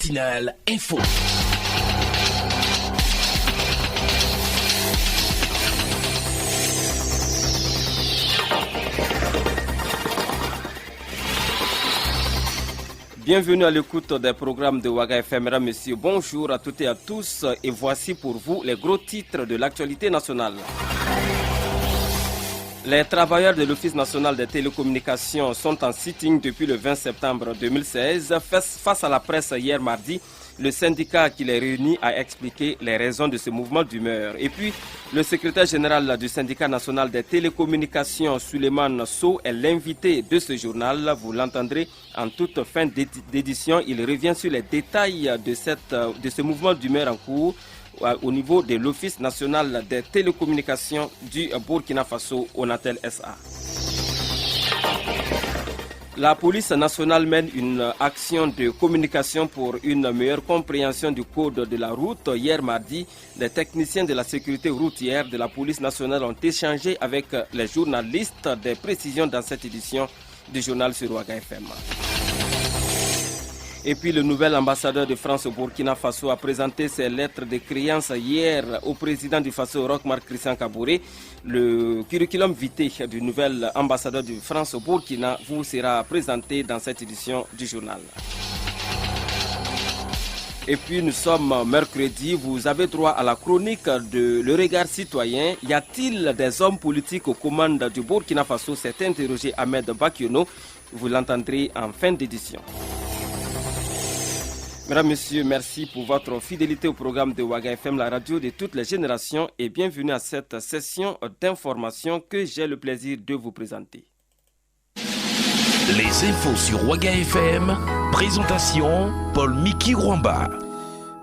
Matinale Info. Bienvenue à l'écoute des programmes de Waga FM. Mesdames, Messieurs, bonjour à toutes et à tous et voici pour vous les gros titres de l'actualité nationale. Les travailleurs de l'Office national des télécommunications sont en sitting depuis le 20 septembre 2016. Face à la presse hier mardi, le syndicat qui les réunit a expliqué les raisons de ce mouvement d'humeur. Et puis, le secrétaire général du syndicat national des télécommunications, Souleymane Sow, est l'invité de ce journal. Vous l'entendrez en toute fin d'édition. Il revient sur les détails de ce mouvement d'humeur en cours au niveau de l'Office national des télécommunications du Burkina Faso, Onatel SA. La police nationale mène une action de communication pour une meilleure compréhension du code de la route. Hier mardi, les techniciens de la sécurité routière de la police nationale ont échangé avec les journalistes des précisions dans cette édition du journal sur Waga FM. Et puis le nouvel ambassadeur de France au Burkina Faso a présenté ses lettres de créance hier au président du Faso, Roch-Marc Christian Kaboré. Le curriculum vitae du nouvel ambassadeur de France au Burkina vous sera présenté dans cette édition du journal. Et puis nous sommes mercredi, vous avez droit à la chronique de Le Regard Citoyen. Y a-t-il des hommes politiques aux commandes du Burkina Faso? S'est interrogé Ahmed Bakiono. Vous l'entendrez en fin d'édition. Mesdames, Messieurs, merci pour votre fidélité au programme de Waga FM, la radio de toutes les générations, et bienvenue à cette session d'information que j'ai le plaisir de vous présenter. Les infos sur Waga FM, présentation Paul-Miki Rwamba.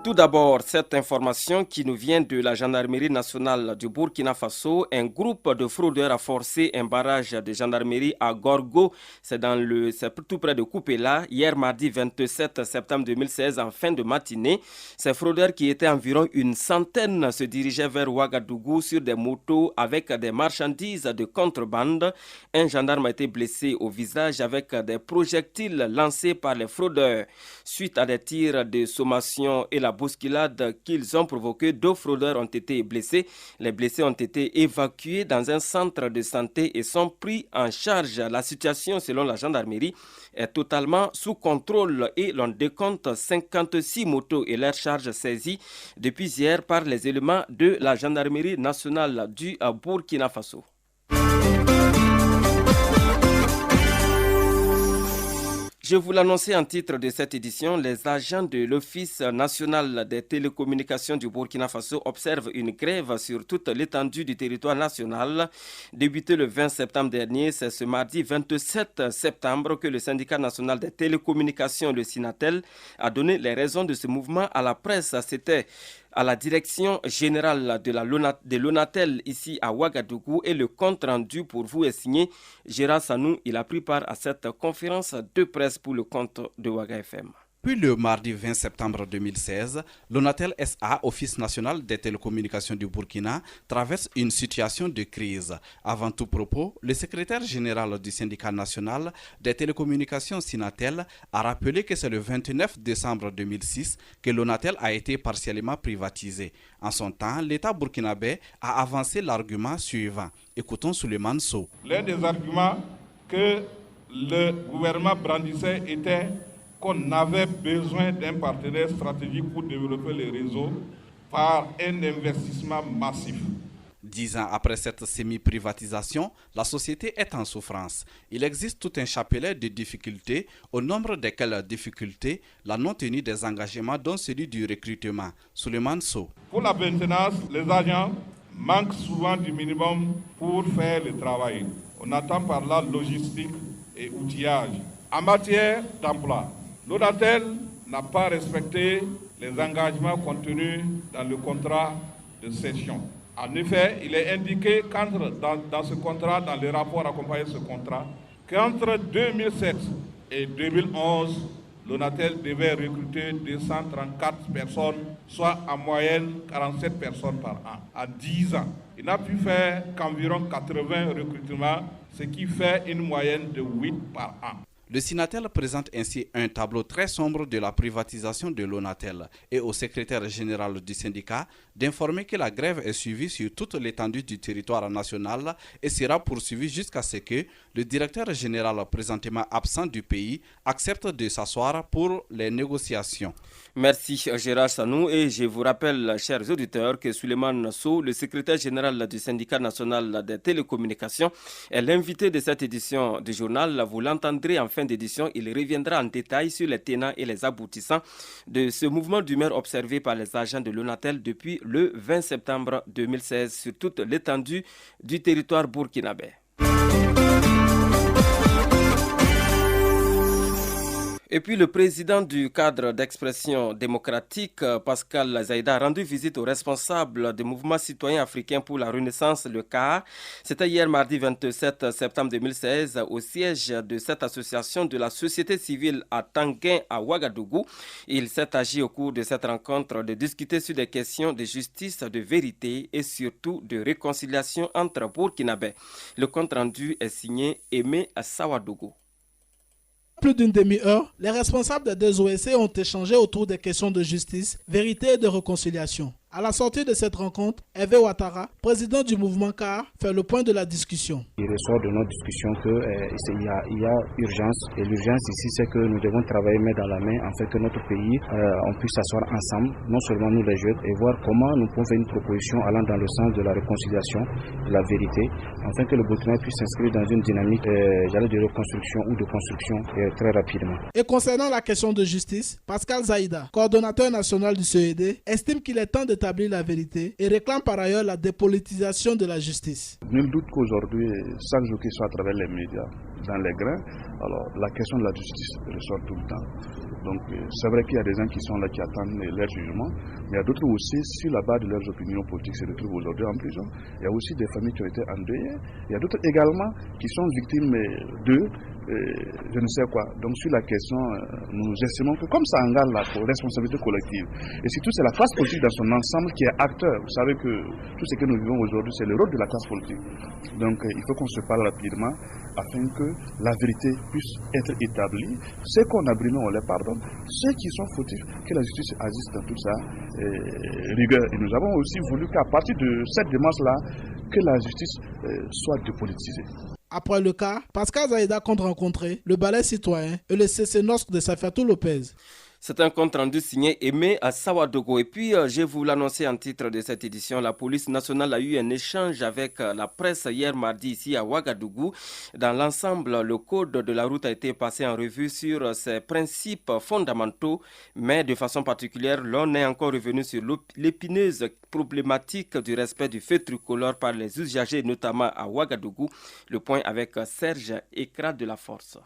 Tout d'abord, cette information qui nous vient de la gendarmerie nationale du Burkina Faso. Un groupe de fraudeurs a forcé un barrage de gendarmerie à Gorgo, c'est tout près de Koupela, hier mardi 27 septembre 2016 en fin de matinée. Ces fraudeurs qui étaient environ une centaine se dirigeaient vers Ouagadougou sur des motos avec des marchandises de contrebande. Un gendarme a été blessé au visage avec des projectiles lancés par les fraudeurs. Suite à des tirs de sommation et la bousculade qu'ils ont provoqué, 2 fraudeurs ont été blessés. Les blessés ont été évacués dans un centre de santé et sont pris en charge. La situation, selon la gendarmerie, est totalement sous contrôle et l'on décompte 56 motos et leurs charges saisies depuis hier par les éléments de la gendarmerie nationale du Burkina Faso. Je vous l'annonçais en titre de cette édition, les agents de l'Office national des télécommunications du Burkina Faso observent une grève sur toute l'étendue du territoire national. Débuté le 20 septembre dernier, c'est ce mardi 27 septembre que le syndicat national des télécommunications, le Sinatel, a donné les raisons de ce mouvement à la presse. C'était à la direction générale de l'Onatel ici à Ouagadougou et le compte rendu pour vous est signé Gérard Sanou. Il a pris part à cette conférence de presse pour le compte de Waga FM. Puis le mardi 20 septembre 2016, l'Onatel SA, Office national des télécommunications du Burkina, traverse une situation de crise. Avant tout propos, le secrétaire général du syndicat national des télécommunications Sinatel a rappelé que c'est le 29 décembre 2006 que l'Onatel a été partiellement privatisé. En son temps, l'État burkinabé a avancé l'argument suivant. Écoutons Souleymane Sow. L'un des arguments que le gouvernement brandissait était qu'on avait besoin d'un partenaire stratégique pour développer les réseaux par un investissement massif. 10 ans après cette semi-privatisation, la société est en souffrance. Il existe tout un chapelet de difficultés, au nombre desquelles difficultés, la non-tenue des engagements dont celui du recrutement. Souleymane Sow. Pour la maintenance, les agents manquent souvent du minimum pour faire le travail. On attend par là logistique et outillage. En matière d'emploi, l'Onatel n'a pas respecté les engagements contenus dans le contrat de cession. En effet, il est indiqué dans ce contrat, dans les rapports accompagnant ce contrat, qu'entre 2007 et 2011, l'Onatel devait recruter 234 personnes, soit en moyenne 47 personnes par an. En 10 ans, il n'a pu faire qu'environ 80 recrutements, ce qui fait une moyenne de 8 par an. Le Sinatel présente ainsi un tableau très sombre de la privatisation de l'Onatel et au secrétaire général du syndicat d'informer que la grève est suivie sur toute l'étendue du territoire national et sera poursuivie jusqu'à ce que le directeur général présentement absent du pays accepte de s'asseoir pour les négociations. Merci Gérard Sanou et je vous rappelle, chers auditeurs, que Souleymane Sow, le secrétaire général du syndicat national des télécommunications, est l'invité de cette édition du journal. Vous l'entendrez en fin d'édition, il reviendra en détail sur les tenants et les aboutissants de ce mouvement d'humeur observé par les agents de l'Onatel depuis le 20 septembre 2016 sur toute l'étendue du territoire burkinabé. Et puis le président du cadre d'expression démocratique, Pascal Zaïda, a rendu visite aux responsables du mouvement citoyen africain pour la renaissance, le CAR. C'était hier mardi 27 septembre 2016 au siège de cette association de la société civile à Tanguin à Ouagadougou. Il s'est agi au cours de cette rencontre de discuter sur des questions de justice, de vérité et surtout de réconciliation entre Burkinabés. Le compte rendu est signé Aimé Sawadougou. Plus d'une demi-heure, les responsables des deux OSC ont échangé autour des questions de justice, vérité et de réconciliation. À la sortie de cette rencontre, Hervé Ouattara, président du mouvement CAR, fait le point de la discussion. Il ressort de notre discussion qu'il y a urgence. Et l'urgence ici, c'est que nous devons travailler main dans la main afin que notre pays, on puisse s'asseoir ensemble, non seulement nous les jeunes, et voir comment nous pouvons faire une proposition allant dans le sens de la réconciliation, de la vérité, afin que le Burkina puisse s'inscrire dans une dynamique de reconstruction ou de construction très rapidement. Et concernant la question de justice, Pascal Zaïda, coordonnateur national du CED, estime qu'il est temps d'établir la vérité et réclame par ailleurs la dépolitisation de la justice. Nul doute qu'aujourd'hui, chaque jour qu'il soit à travers les médias, dans les grains, alors la question de la justice ressort tout le temps. Donc c'est vrai qu'il y a des gens qui sont là, qui attendent leur jugement, mais il y a d'autres aussi, sur la base de leurs opinions politiques, se retrouvent aujourd'hui en prison. Il y a aussi des familles qui ont été endeuillées. Il y a d'autres également qui sont victimes d'eux, je ne sais quoi. Donc sur la question, nous estimons que comme ça engage la responsabilité collective, et surtout c'est la classe politique dans son ensemble qui est acteur. Vous savez que tout ce que nous vivons aujourd'hui, c'est le rôle de la classe politique. Donc il faut qu'on se parle rapidement afin que la vérité puisse être établie. Ceux qu'on a brimés, on les pardonne. Ceux qui sont fautifs, que la justice agisse dans toute sa rigueur. Et nous avons aussi voulu qu'à partir de cette démarche-là, que la justice soit dépolitisée. Après le cas, Pascal Zaïda compte rencontrer le Balai citoyen et le CC-NOSC de Safiatou Lopez. C'est un compte rendu signé Aimé à Sawadougou. Et puis, je vous l'annonçais en titre de cette édition, la police nationale a eu un échange avec la presse hier mardi ici à Ouagadougou. Dans l'ensemble, le code de la route a été passé en revue sur ses principes fondamentaux, mais de façon particulière, l'on est encore revenu sur l'épineuse problématique du respect du feu tricolore par les usagers, notamment à Ouagadougou. Le point avec Serge Ekra de la Force.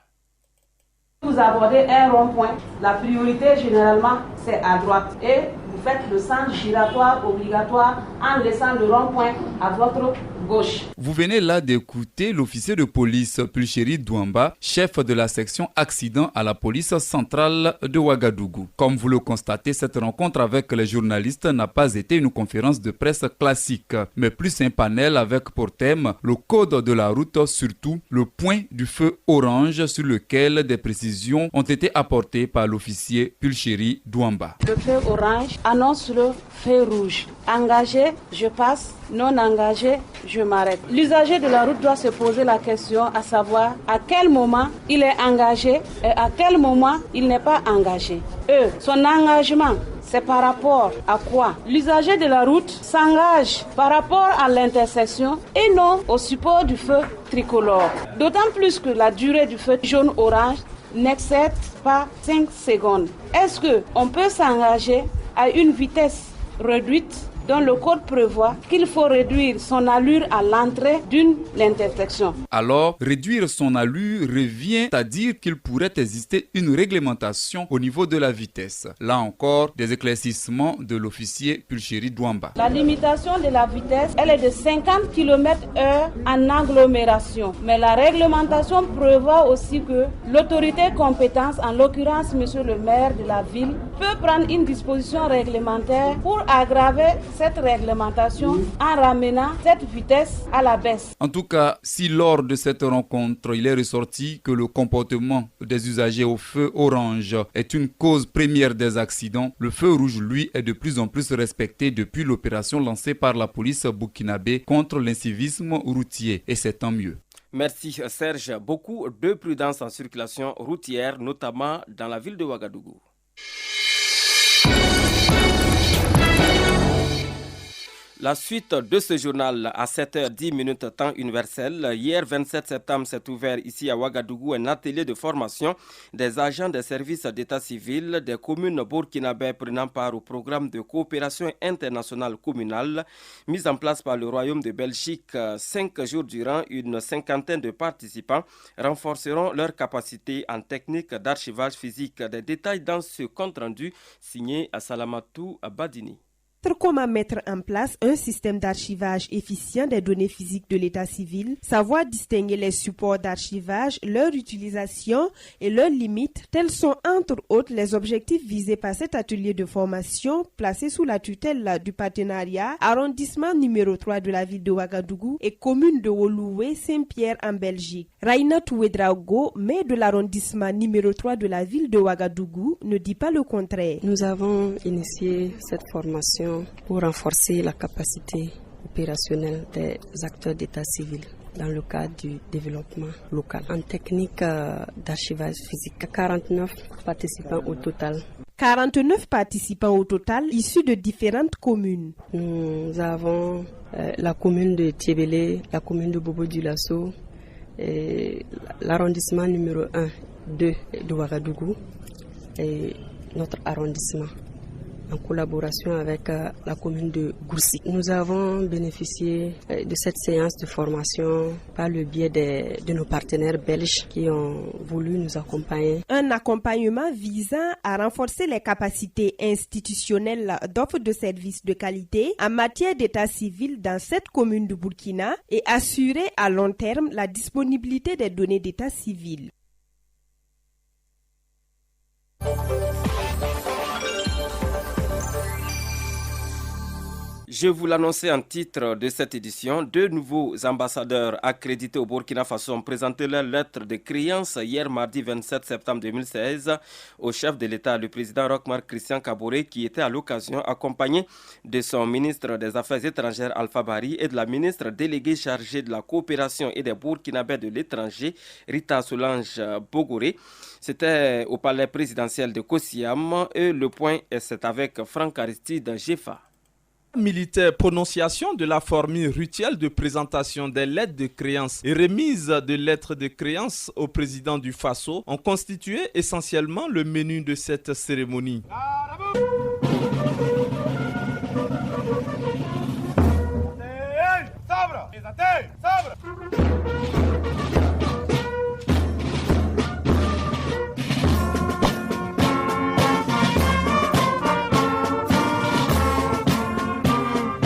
Vous abordez un rond-point, la priorité généralement c'est à droite et vous faites le sens giratoire obligatoire en laissant le rond-point à votre gauche. Vous venez là d'écouter l'officier de police Pulchéri Douamba, chef de la section accident à la police centrale de Ouagadougou. Comme vous le constatez, cette rencontre avec les journalistes n'a pas été une conférence de presse classique, mais plus un panel avec pour thème le code de la route, surtout le point du feu orange sur lequel des précisions ont été apportées par l'officier Pulchéri Douamba. Le feu orange annonce le feu rouge. Engagé, je passe. Non engagé, je m'arrête. L'usager de la route doit se poser la question à savoir à quel moment il est engagé et à quel moment il n'est pas engagé. Son engagement, c'est par rapport à quoi? L'usager de la route s'engage par rapport à l'intersection et non au support du feu tricolore. D'autant plus que la durée du feu jaune-orange n'excède pas 5 secondes. Est-ce qu'on peut s'engager à une vitesse réduite dont le code prévoit qu'il faut réduire son allure à l'entrée d'une intersection? Alors, réduire son allure revient à dire qu'il pourrait exister une réglementation au niveau de la vitesse. Là encore, des éclaircissements de l'officier Pulchéri Douamba. La limitation de la vitesse, elle est de 50 km/h en agglomération. Mais la réglementation prévoit aussi que l'autorité compétente, en l'occurrence monsieur le maire de la ville, peut prendre une disposition réglementaire pour aggraver cette réglementation en ramenant cette vitesse à la baisse. En tout cas, si lors de cette rencontre, il est ressorti que le comportement des usagers au feu orange est une cause première des accidents, le feu rouge, lui, est de plus en plus respecté depuis l'opération lancée par la police burkinabé contre l'incivisme routier. Et c'est tant mieux. Merci Serge. Beaucoup de prudence en circulation routière, notamment dans la ville de Ouagadougou. La suite de ce journal à 7h10 temps universel. Hier 27 septembre s'est ouvert ici à Ouagadougou un atelier de formation des agents des services d'état civil des communes burkinabè prenant part au programme de coopération internationale communale mis en place par le Royaume de Belgique. 5 jours durant, une cinquantaine de participants renforceront leurs capacités en technique d'archivage physique. Des détails dans ce compte-rendu signé à Salamatou Badini. Comment mettre en place un système d'archivage efficient des données physiques de l'état civil, savoir distinguer les supports d'archivage, leur utilisation et leurs limites, tels sont entre autres les objectifs visés par cet atelier de formation placé sous la tutelle du partenariat arrondissement numéro 3 de la ville de Ouagadougou et commune de Woluwe Saint-Pierre en Belgique. Raina Touedraogo, maire de l'arrondissement numéro 3 de la ville de Ouagadougou, ne dit pas le contraire. Nous avons initié cette formation pour renforcer la capacité opérationnelle des acteurs d'état civil dans le cadre du développement local. En technique d'archivage physique, 49 participants au total. 49 participants au total, issus de différentes communes. Nous avons la commune de Tiébélé, la commune de Bobo-Dioulasso, et l'arrondissement numéro 1, 2 de Ouagadougou et notre arrondissement, en collaboration avec la commune de Goursi. Nous avons bénéficié de cette séance de formation par le biais de nos partenaires belges qui ont voulu nous accompagner. Un accompagnement visant à renforcer les capacités institutionnelles d'offre de services de qualité en matière d'état civil dans cette commune du Burkina et assurer à long terme la disponibilité des données d'état civil. Je vous l'annonçais en titre de cette édition, 2 nouveaux ambassadeurs accrédités au Burkina Faso ont présenté leur lettre de créance hier mardi 27 septembre 2016 au chef de l'État, le président Roch-Marc Christian Kaboré, qui était à l'occasion accompagné de son ministre des Affaires étrangères Alpha Bari et de la ministre déléguée chargée de la coopération et des Burkinabés de l'étranger Rita Solange Bogoré. C'était au palais présidentiel de Kosiam et le point c'est avec Franck Aristide Jefa. Militaire prononciation de la formule rituelle de présentation des lettres de créance et remise de lettres de créance au président du Faso ont constitué essentiellement le menu de cette cérémonie.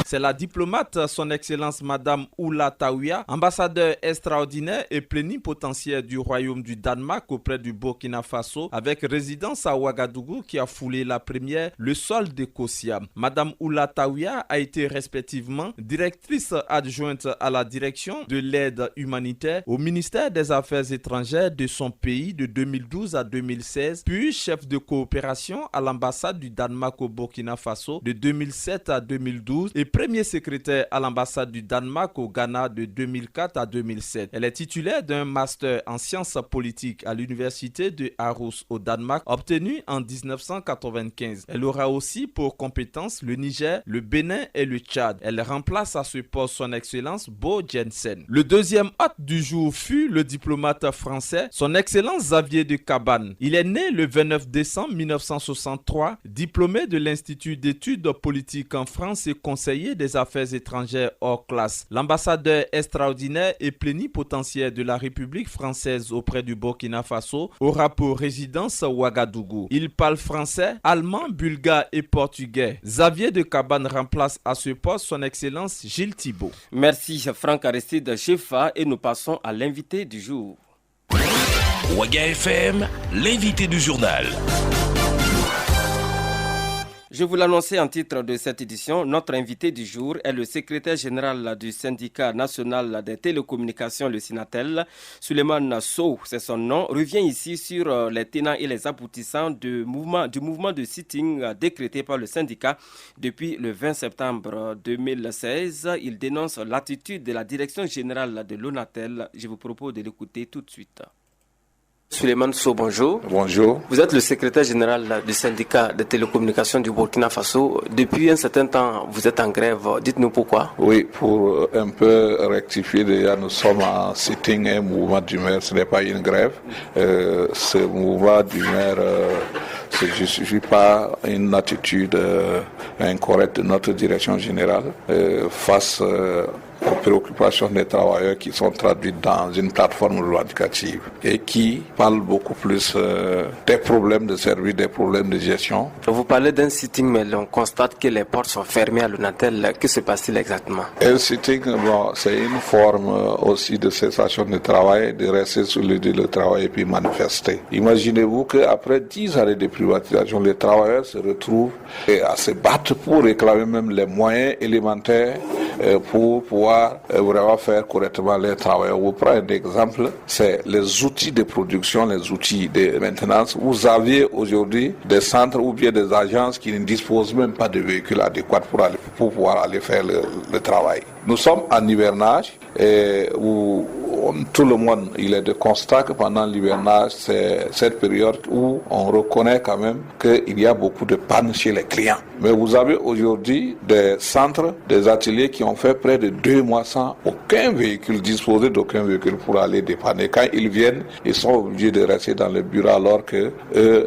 C'est la diplomate, son Excellence Madame Oula Taouya, ambassadeur extraordinaire et plénipotentiaire du Royaume du Danemark auprès du Burkina Faso, avec résidence à Ouagadougou, qui a foulé la première le sol de Kosiam. Madame Oula Taouya a été respectivement directrice adjointe à la direction de l'aide humanitaire au ministère des Affaires étrangères de son pays de 2012 à 2016, puis chef de coopération à l'ambassade du Danemark au Burkina Faso de 2007 à 2012 et premier secrétaire à l'ambassade du Danemark au Ghana de 2004 à 2007. Elle est titulaire d'un master en sciences politiques à l'université de Aarhus au Danemark, obtenu en 1995. Elle aura aussi pour compétences le Niger, le Bénin et le Tchad. Elle remplace à ce poste son Excellence Bo Jensen. Le deuxième hôte du jour fut le diplomate français, son Excellence Xavier de Cabane. Il est né le 29 décembre 1963, diplômé de l'Institut d'études politiques en France et conseiller des affaires étrangères hors classe. L'ambassadeur extraordinaire et plénipotentiaire de la République française auprès du Burkina Faso aura pour résidence Ouagadougou. Il parle français, allemand, bulgare et portugais. Xavier de Cabane remplace à ce poste son Excellence Gilles Thibault. Merci Franck Aristide Jefa et nous passons à l'invité du jour. Ouaga FM, l'invité du journal. Je vous l'annonçais en titre de cette édition, notre invité du jour est le secrétaire général du syndicat national des télécommunications, le Sinatel. Souleymane Sow, c'est son nom, revient ici sur les tenants et les aboutissants du mouvement de sitting décrété par le syndicat depuis le 20 septembre 2016. Il dénonce l'attitude de la direction générale de l'ONATEL. Je vous propose de l'écouter tout de suite. Souleymane Sow, bonjour. Bonjour. Vous êtes le secrétaire général du syndicat de télécommunications du Burkina Faso. Depuis un certain temps, vous êtes en grève. Dites-nous pourquoi. Oui, pour un peu rectifier, déjà nous sommes en sitting, un mouvement d'humeur, ce n'est pas une grève. Ce mouvement d'humeur ne justifie pas une attitude incorrecte de notre direction générale face aux préoccupations des travailleurs qui sont traduites dans une plateforme revendicative et qui parlent beaucoup plus des problèmes de service, des problèmes de gestion. Vous parlez d'un sitting, mais on constate que les portes sont fermées à l'ONATEL. Que se passe-t-il exactement? Un sitting, c'est une forme aussi de cessation de travail, de rester sur le lieu de travail et puis manifester. Imaginez-vous qu'après 10 années de privatisation, les travailleurs se retrouvent à se battre pour réclamer même les moyens élémentaires pour pouvoir vraiment faire correctement les travailleurs. Vous prenez un exemple, c'est les outils de production, les outils de maintenance. Vous avez aujourd'hui des centres ou bien des agences qui ne disposent même pas de véhicules adéquats pour pouvoir aller faire le travail. Nous sommes en hivernage où tout le monde, il est de constat que pendant l'hivernage, c'est cette période où on reconnaît quand même qu'il y a beaucoup de pannes chez les clients. Mais vous avez aujourd'hui des centres, des ateliers qui ont fait près de 2 mois sans aucun véhicule, disposer d'aucun véhicule pour aller dépanner. Quand ils viennent, ils sont obligés de rester dans le bureau alors que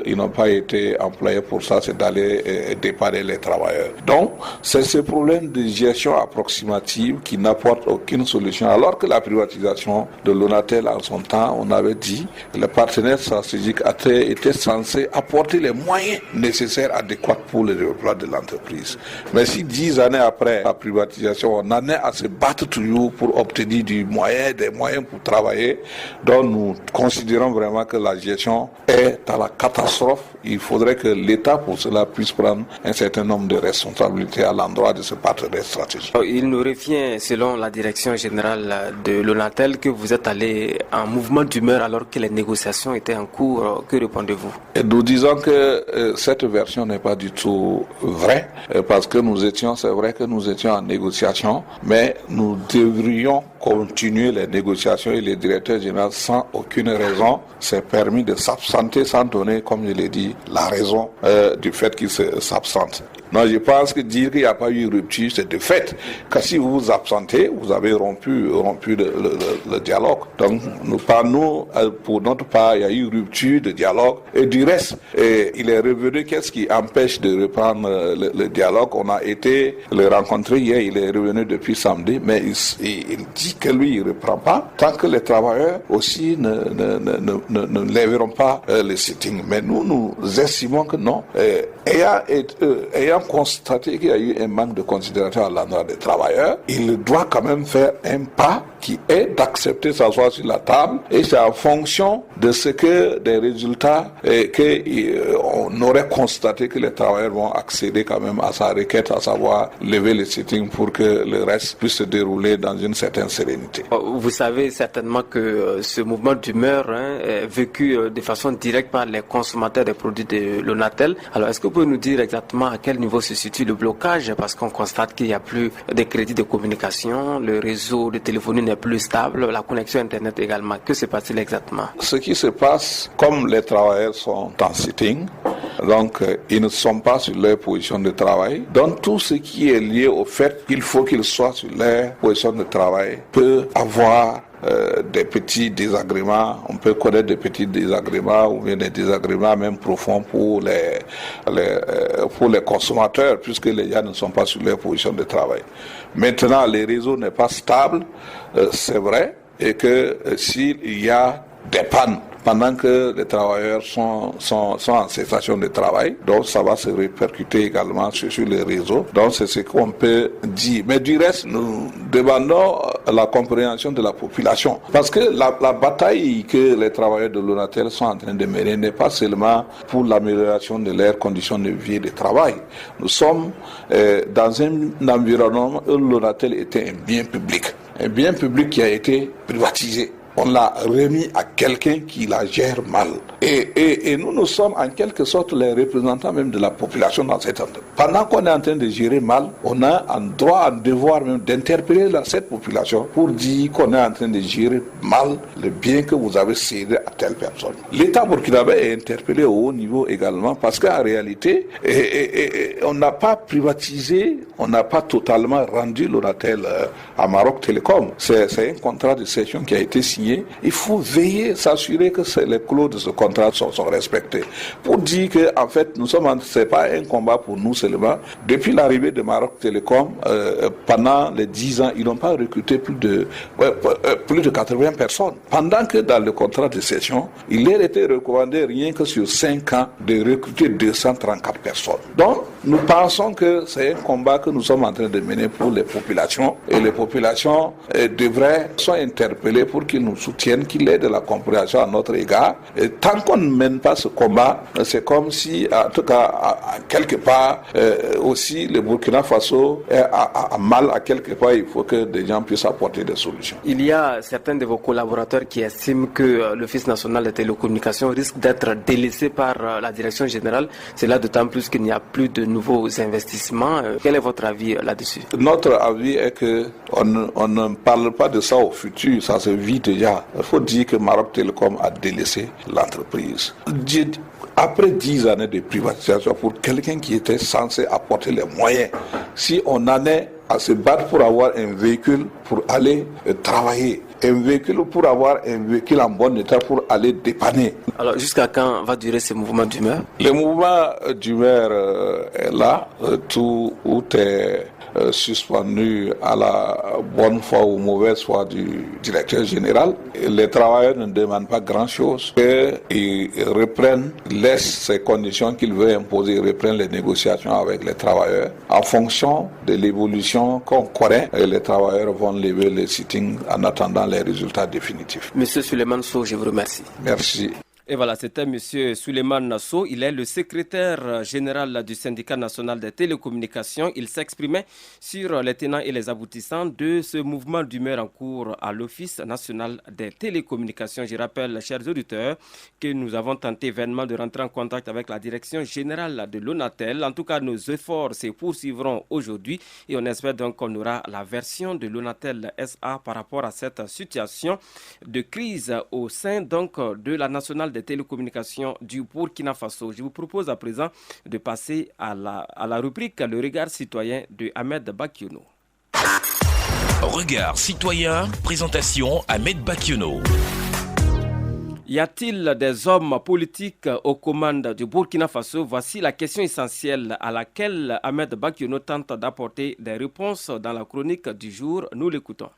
ils n'ont pas été employés pour ça, c'est d'aller dépanner les travailleurs. Donc, c'est ce problème de gestion approximative qui n'apporte aucune solution. Alors que la privatisation de l'ONATEL en son temps, on avait dit que les partenaires stratégiques étaient censés apporter les moyens nécessaires, adéquats pour le développement de l'entreprise. Mais si 10 années après la privatisation, on en est à se battre toujours pour obtenir des moyens pour travailler, donc nous considérons vraiment que la gestion est à la catastrophe. Il faudrait que l'État, pour cela, puisse prendre un certain nombre de responsabilités à l'endroit de ce partenaire stratégique. Il nous revient, selon la direction générale de l'ONATEL, que vous êtes allé en mouvement d'humeur alors que les négociations étaient en cours. Que répondez-vous? Et nous disons que cette version n'est pas du tout vraie, parce que c'est vrai que nous étions en négociation, mais nous devrions continuer les négociations et le directeur général, sans aucune raison, s'est permis de s'absenter sans donner, comme je l'ai dit, la raison du fait qu'il s'absente. Non, je pense que dire qu'il n'y a pas eu rupture, c'est de fait. Car si vous vous absentez, vous avez rompu le dialogue. Donc, pour notre part, il y a eu rupture de dialogue. Et du reste, il est revenu. Qu'est-ce qui empêche de reprendre le dialogue? On a été le rencontrer hier, il est revenu depuis samedi, mais il dit que lui, il ne reprend pas tant que les travailleurs aussi ne lèveront pas le sitting. Mais nous estimons que non. Ayant constaté qu'il y a eu un manque de considération à l'endroit des travailleurs, il doit quand même faire un pas qui est d'accepter s'asseoir sur la table, et c'est en fonction de ce que des résultats qu'on aurait constaté que les travailleurs vont accéder quand même à sa requête, à savoir lever le sitting pour que le reste puisse se dérouler dans une certaine sérénité. Vous savez certainement que ce mouvement d'humeur est vécu de façon directe par les consommateurs des produits de l'ONATEL. Alors, est-ce que vous pouvez nous dire exactement à quel niveau se situe le blocage? Parce qu'on constate qu'il n'y a plus de crédits de communication, le réseau de téléphonie n'est plus stable, la connexion Internet également. Que se passe-t-il exactement? Ce qui se passe, comme les travailleurs sont en sitting, donc ils ne sont pas sur leur position de travail. Donc tout ce qui est lié au fait qu'il faut qu'ils soient sur leur position de travail peut avoir des petits désagréments, on peut connaître des petits désagréments ou bien des désagréments même profonds pour les consommateurs, puisque les gens ne sont pas sur leur position de travail. Maintenant, le réseau n'est pas stable, c'est vrai, et que s'il y a des pannes pendant que les travailleurs sont en cessation de travail. Donc ça va se répercuter également sur les réseaux. Donc c'est ce qu'on peut dire. Mais du reste, nous demandons la compréhension de la population. Parce que la bataille que les travailleurs de l'ONATEL sont en train de mener n'est pas seulement pour l'amélioration de leurs conditions de vie et de travail. Nous sommes dans un environnement où l'ONATEL était un bien public. Un bien public qui a été privatisé. On l'a remis à quelqu'un qui la gère mal. Et nous sommes en quelque sorte les représentants même de la population dans cet endroit. Pendant qu'on est en train de gérer mal, on a un droit, un devoir même d'interpeller cette population pour dire qu'on est en train de gérer mal le bien que vous avez cédé à telle personne. L'État burkinabé est interpellé au haut niveau également parce qu'en réalité, on n'a pas privatisé, on n'a pas totalement rendu l'ONATEL à Maroc Télécom. C'est un contrat de cession qui a été signé. Il faut veiller, s'assurer que les clauses de ce contrat sont respectées. Pour dire que, en fait, c'est pas un combat pour nous seulement. Depuis l'arrivée de Maroc Télécom, pendant les 10 ans, ils n'ont pas recruté plus de 80 personnes. Pendant que dans le contrat de cession, il leur était recommandé rien que sur 5 ans de recruter 234 personnes. Donc, nous pensons que c'est un combat que nous sommes en train de mener pour les populations. Et les populations devraient être interpellées pour qu'ils nous soutiennent, qu'ils aient de la compréhension à notre égard. Et tant qu'on ne mène pas ce combat, c'est comme si, en tout cas, quelque part, aussi le Burkina Faso a mal à quelque part. Il faut que des gens puissent apporter des solutions. Il y a certains de vos collaborateurs qui estiment que l'Office national de télécommunications risque d'être délaissé par la direction générale. C'est là d'autant plus qu'il n'y a plus de nouveaux investissements. Quel est votre avis là-dessus? Notre avis est qu'on ne parle pas de ça au futur, ça se vit déjà. Il faut dire que Maroc Télécom a délaissé l'entreprise. Après 10 années de privatisation, pour quelqu'un qui était censé apporter les moyens, si on en est à se battre pour avoir un véhicule pour aller travailler, un véhicule pour avoir un véhicule en bon état pour aller dépanner. Alors jusqu'à quand va durer ce mouvement d'humeur? Le mouvement d'humeur est là, tout est suspendu à la bonne foi ou mauvaise foi du directeur général. Les travailleurs ne demandent pas grand-chose, qu'ils reprennent, laissent ces conditions qu'il veut imposer, reprennent les négociations avec les travailleurs. En fonction de l'évolution qu'on connaît, les travailleurs vont lever les sittings en attendant les résultats définitifs. Monsieur Souleymane Sow, je vous remercie. Merci. Et voilà, c'était M. Souleymane Nasso. Il est le secrétaire général du syndicat national des télécommunications. Il s'exprimait sur les tenants et les aboutissants de ce mouvement d'humeur en cours à l'Office national des télécommunications. Je rappelle, chers auditeurs, que nous avons tenté vainement de rentrer en contact avec la direction générale de l'ONATEL. En tout cas, nos efforts se poursuivront aujourd'hui et on espère donc qu'on aura la version de l'ONATEL SA par rapport à cette situation de crise au sein donc de la nationale des télécommunications du Burkina Faso. Je vous propose à présent de passer à la rubrique Le regard citoyen de Ahmed Bakiono. Regard citoyen, présentation Ahmed Bakiono. Y a-t-il des hommes politiques aux commandes du Burkina Faso? Voici la question essentielle à laquelle Ahmed Bakiono tente d'apporter des réponses dans la chronique du jour. Nous l'écoutons.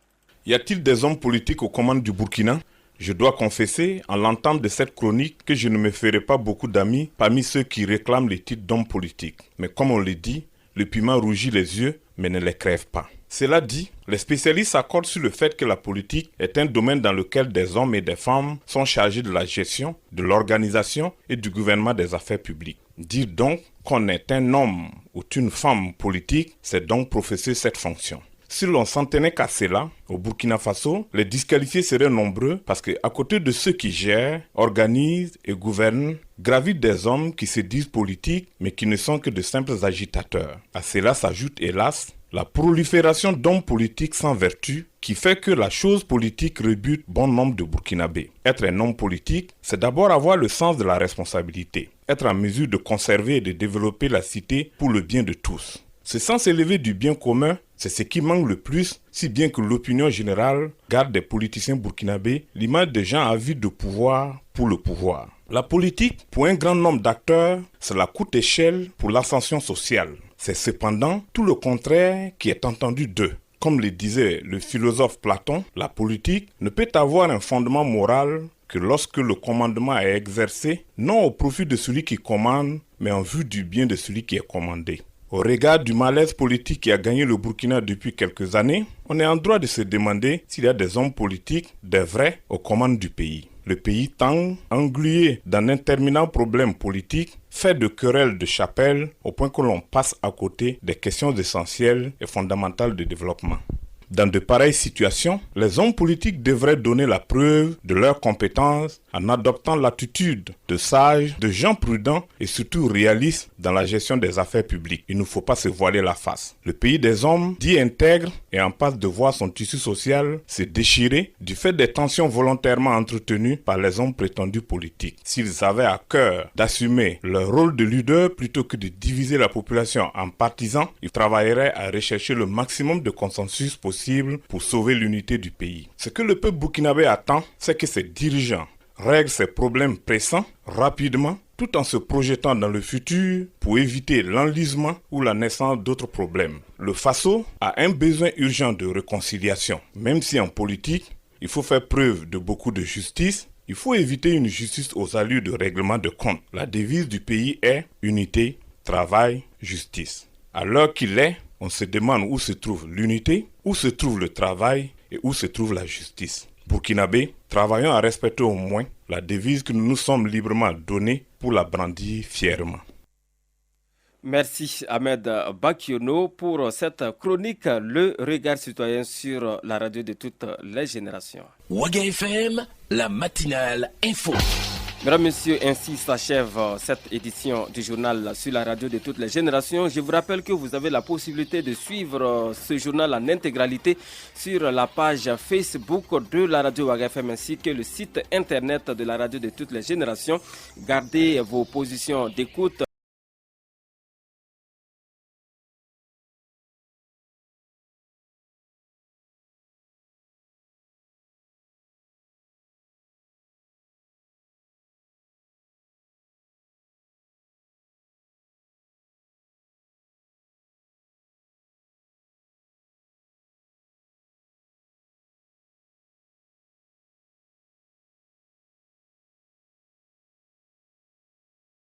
Y a-t-il des hommes politiques aux commandes du Burkina? Je dois confesser, en l'entente de cette chronique, que je ne me ferai pas beaucoup d'amis parmi ceux qui réclament les titres d'hommes politiques. Mais comme on le dit, le piment rougit les yeux, mais ne les crève pas. Cela dit, les spécialistes s'accordent sur le fait que la politique est un domaine dans lequel des hommes et des femmes sont chargés de la gestion, de l'organisation et du gouvernement des affaires publiques. Dire donc qu'on est un homme ou une femme politique, c'est donc professer cette fonction. Si l'on s'en tenait qu'à cela, au Burkina Faso, les disqualifiés seraient nombreux parce qu'à côté de ceux qui gèrent, organisent et gouvernent, gravitent des hommes qui se disent politiques mais qui ne sont que de simples agitateurs. À cela s'ajoute, hélas, la prolifération d'hommes politiques sans vertu qui fait que la chose politique rebute bon nombre de Burkinabés. Être un homme politique, c'est d'abord avoir le sens de la responsabilité, être en mesure de conserver et de développer la cité pour le bien de tous. Ce sens élevé du bien commun, c'est ce qui manque le plus, si bien que l'opinion générale garde des politiciens burkinabés l'image des gens avides de pouvoir pour le pouvoir. La politique, pour un grand nombre d'acteurs, c'est la courte échelle pour l'ascension sociale. C'est cependant tout le contraire qui est entendu d'eux. Comme le disait le philosophe Platon, la politique ne peut avoir un fondement moral que lorsque le commandement est exercé, non au profit de celui qui commande, mais en vue du bien de celui qui est commandé. Au regard du malaise politique qui a gagné le Burkina depuis quelques années, on est en droit de se demander s'il y a des hommes politiques, des vrais, aux commandes du pays. Le pays tend, englué dans d'interminables problèmes politiques, fait de querelles de chapelle au point que l'on passe à côté des questions essentielles et fondamentales de développement. Dans de pareilles situations, les hommes politiques devraient donner la preuve de leurs compétences en adoptant l'attitude de sages, de gens prudents et surtout réalistes dans la gestion des affaires publiques. Il ne faut pas se voiler la face. Le pays des hommes, dit intègre, est en passe de voir son tissu social se déchirer du fait des tensions volontairement entretenues par les hommes prétendus politiques. S'ils avaient à cœur d'assumer leur rôle de leader plutôt que de diviser la population en partisans, ils travailleraient à rechercher le maximum de consensus possible pour sauver l'unité du pays. Ce que le peuple burkinabé attend, c'est que ses dirigeants règlent ces problèmes pressants rapidement, tout en se projetant dans le futur pour éviter l'enlisement ou la naissance d'autres problèmes. Le Faso a un besoin urgent de réconciliation. Même si en politique, il faut faire preuve de beaucoup de justice, il faut éviter une justice aux allures de règlement de compte. La devise du pays est unité, travail, justice. À l'heure qu'il est, on se demande où se trouve l'unité, où se trouve le travail et où se trouve la justice. Burkinabé, travaillons à respecter au moins la devise que nous nous sommes librement donnée pour la brandir fièrement. Merci Ahmed Bakiono pour cette chronique Le regard citoyen sur la radio de toutes les générations. Waga FM, la matinale info. Mesdames, Messieurs, ainsi s'achève cette édition du journal sur la radio de toutes les générations. Je vous rappelle que vous avez la possibilité de suivre ce journal en intégralité sur la page Facebook de la radio Waga FM ainsi que le site internet de la radio de toutes les générations. Gardez vos positions d'écoute